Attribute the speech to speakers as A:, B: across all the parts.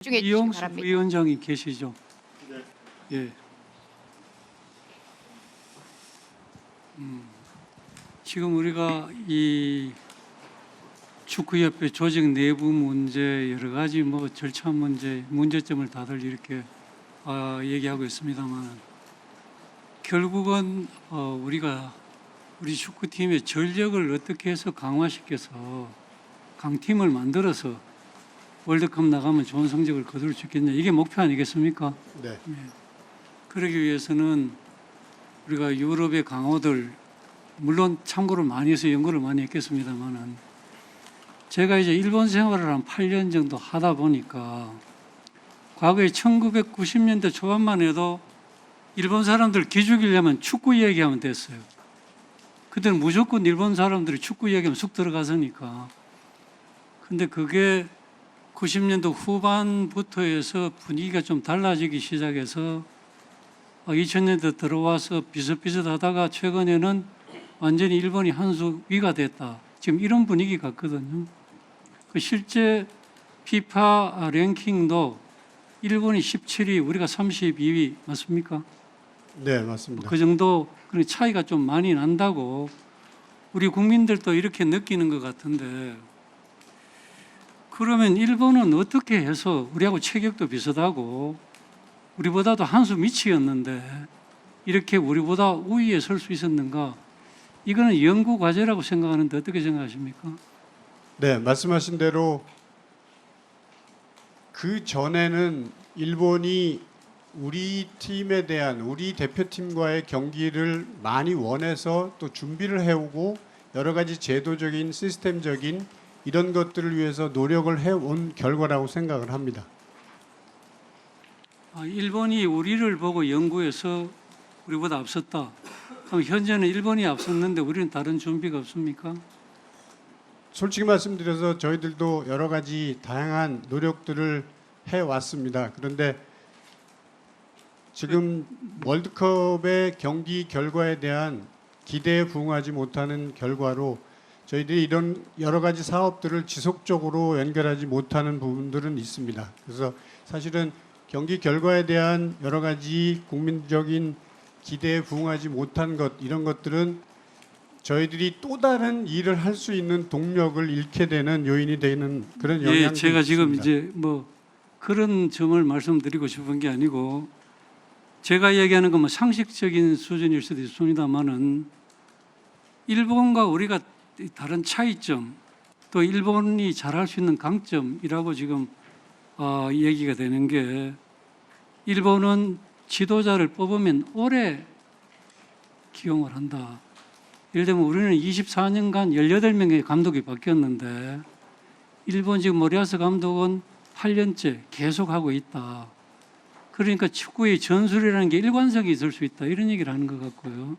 A: 집중해 주시기
B: 이용수
A: 바랍니다.
B: 위원장이 계시죠?
C: 네.
B: 예. 지금 우리가 이 축구협회 조직 내부 문제 여러 가지 뭐 절차 문제, 문제점을 다들 이렇게 얘기하고 있습니다만 결국은 우리가 우리 축구팀의 전력을 어떻게 해서 강화시켜서 강팀을 만들어서 월드컵 나가면 좋은 성적을 거둘 수 있겠냐, 이게 목표 아니겠습니까?
C: 네.
B: 그러기 위해서는 우리가 유럽의 강호들, 물론 참고를 많이 해서 연구를 많이 했겠습니다만은 제가 이제 일본 생활을 한 8년 정도 하다 보니까 과거에 1990년대 초반만 해도 일본 사람들 기죽이려면 축구 얘기하면 됐어요. 그때는 무조건 일본 사람들이 축구 얘기하면 쑥 들어가서니까. 근데 그게 90년도 후반부터 해서 분위기가 좀 달라지기 시작해서 2000년대 들어와서 비슷비슷하다가 최근에는 완전히 일본이 한 수 위가 됐다, 지금 이런 분위기 같거든요. 실제 피파 랭킹도 일본이 17위, 우리가 32위 맞습니까?
C: 네, 맞습니다.
B: 그 정도 그런 차이가 좀 많이 난다고 우리 국민들도 이렇게 느끼는 것 같은데, 그러면 일본은 어떻게 해서 우리하고 체격도 비슷하고 우리보다도 한 수 밑이었는데 이렇게 우리보다 우위에 설 수 있었는가? 이거는 연구 과제라고 생각하는데 어떻게 생각하십니까?
C: 네, 말씀하신 대로 그 전에는 일본이 우리 팀에 대한, 우리 대표팀과의 경기를 많이 원해서 또 준비를 해오고 여러 가지 제도적인 시스템적인 이런 것들을 위해서 노력을 해온 결과라고 생각을 합니다.
B: 일본이 우리를 보고 연구해서 우리보다 앞섰다. 그럼 현재는 일본이 앞섰는데 우리는 다른 준비가 없습니까?
C: 솔직히 말씀드려서 저희들도 여러 가지 다양한 노력들을 해왔습니다. 그런데 지금 월드컵의 경기 결과에 대한 기대에 부응하지 못하는 결과로 저희들이 이런 여러 가지 사업들을 지속적으로 연결하지 못하는 부분들은 있습니다. 그래서 사실은 경기 결과에 대한 여러 가지 국민적인 기대에 부응하지 못한 것, 이런 것들은 저희들이 또 다른 일을 할 수 있는 동력을 잃게 되는 요인이 되는 그런 영향이 있습니다.
B: 제가 지금 이제 뭐 그런 점을 말씀드리고 싶은 게 아니고, 제가 얘기하는 건 뭐 상식적인 수준일 수도 있습니다만은 일본과 우리가 다른 차이점, 또 일본이 잘할 수 있는 강점이라고 지금 얘기가 되는 게, 일본은 지도자를 뽑으면 오래 기용을 한다. 예를 들면 우리는 24년간 18명의 감독이 바뀌었는데 일본 지금 모리아스 감독은 8년째 계속하고 있다. 그러니까 축구의 전술이라는 게 일관성이 있을 수 있다, 이런 얘기를 하는 것 같고요.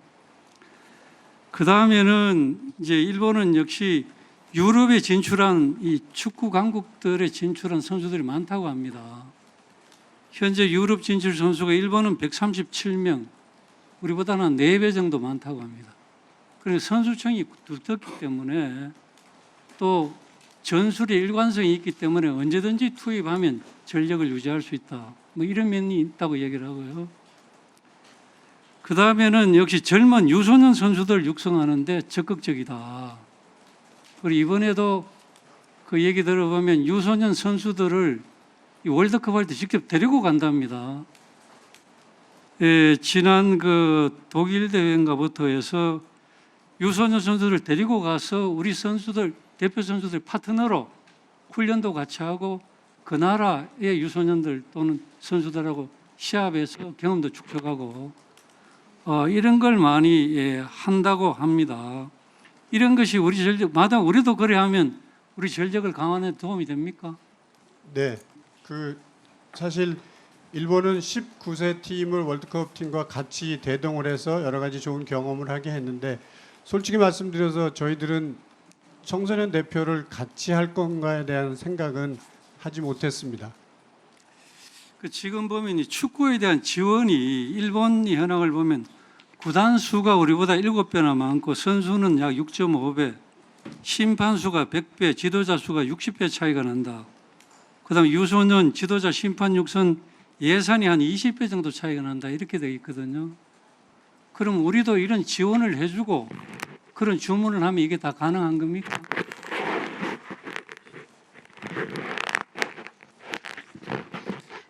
B: 그 다음에는 이제 일본은 역시 유럽에 진출한 이 축구 강국들에 진출한 선수들이 많다고 합니다. 현재 유럽 진출 선수가 일본은 137명, 우리보다는 한 4배 정도 많다고 합니다. 그래서 선수층이 두텁기 때문에 또 전술의 일관성이 있기 때문에 언제든지 투입하면 전력을 유지할 수 있다, 뭐 이런 면이 있다고 얘기를 하고요. 그 다음에는 역시 젊은 유소년 선수들 육성하는데 적극적이다. 그리고 이번에도 그 얘기 들어보면 유소년 선수들을 이 월드컵 할 때 직접 데리고 간답니다. 지난 그 독일 대회인가부터 해서 유소년 선수들을 데리고 가서 우리 선수들, 대표 선수들 파트너로 훈련도 같이 하고 그 나라의 유소년들 또는 선수들하고 시합에서 경험도 축적하고 이런 걸 많이 한다고 합니다. 이런 것이 우리 전력, 마땅 우리도 그래 하면 우리 전력을 강화하는 데 도움이 됩니까?
C: 네, 사실 일본은 19세 팀을 월드컵 팀과 같이 대동을 해서 여러 가지 좋은 경험을 하게 했는데, 솔직히 말씀드려서 저희들은 청소년 대표를 같이 할 건가에 대한 생각은 하지 못했습니다.
B: 지금 보면 이 축구에 대한 지원이 일본 현황을 보면 구단 수가 우리보다 7배나 많고 선수는 약 6.5배, 심판 수가 100배, 지도자 수가 60배 차이가 난다. 그다음에 유소년 지도자 심판 육선 예산이 한 20배 정도 차이가 난다 이렇게 되어 있거든요. 그럼 우리도 이런 지원을 해주고 그런 주문을 하면 이게 다 가능한 겁니까?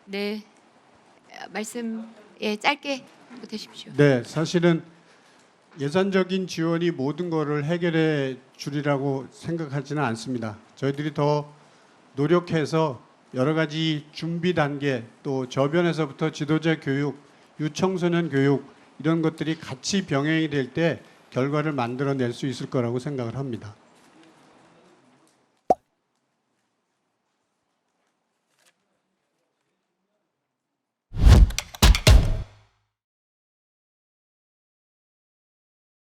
A: 네, 말씀 짧게 보태십시오.
C: 네, 사실은 예산적인 지원이 모든 것을 해결해 주리라고 생각하지는 않습니다. 저희들이 더 노력해서 여러 가지 준비 단계 또 저변에서부터 지도자 교육, 유청소년 교육 이런 것들이 같이 병행이 될 때 결과를 만들어낼 수 있을 거라고 생각을 합니다.